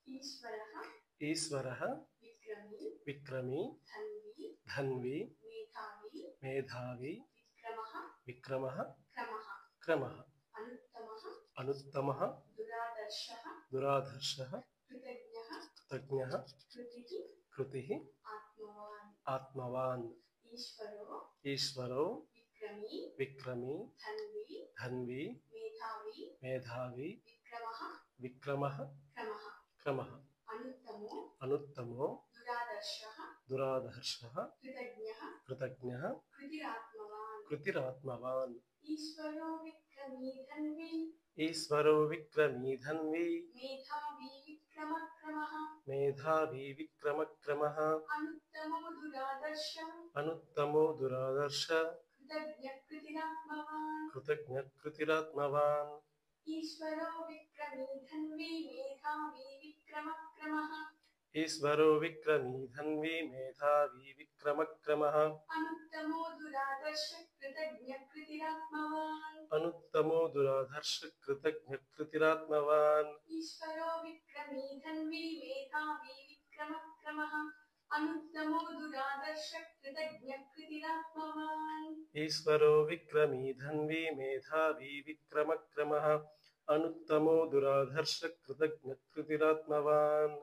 ईश्वरः ईश्वरः विक्रमी विक्रमी धन्वी धन्वी मेधावी मेधावी विक्रमः विक्रमः क्रमः क्रमः अनुत्तमः अनुत्तमः दुरादर्शः दुराधर्षः कृतज्ञः कृतज्ञः कृतिः कृतिः आत्मवान् आत्मवान् ईश्वरो ईश्वरो विक्रमी विक्रमी धन्वी धन्वी मेधावी मेधावी विक्रमः विक्रमः क्रमः क्रमः अनुत्तमो अनुत्तमो दुरादर्शः दुराधर्षः कृतज्ञः कृतज्ञः कृतिरात्मवान् कृतिरात्मवान् ईश्वरो विक्रमी धन्वी ईश्वरो विक्रमी धन्वी मेधावी विक्रमक्रमः मेधावी विक्रमक्रमः अनुत्तमो दुरादर्श अनुत्तमो दुरादर्श कृतज्ञकृतिरात्मवान् कृतज्ञकृतिरात्मवान् ईश्वरो विक्रमी धन्वी मेधावी विक्रमक्रमः ईश्वरो विक्रमी धन्वी मेधावी विक्रमक्रमः अनुत्तमो दुरादर्श कृतज्ञकृतिरात्मवान् अनुत्तमो दुराधर्ष कृतज्ञकृतिरात्मवान् ईश्वरो विक्रमी धन्वी मेधावी विक्रमक्रमः अनुत्तमो दुरादर्श कृतज्ञकृतिरात्मवान् ईश्वरो विक्रमी धन्वी मेधावी विक्रमक्रमः अनुत्तमो दुराधर्ष कृतज्ञकृतिरात्मवान्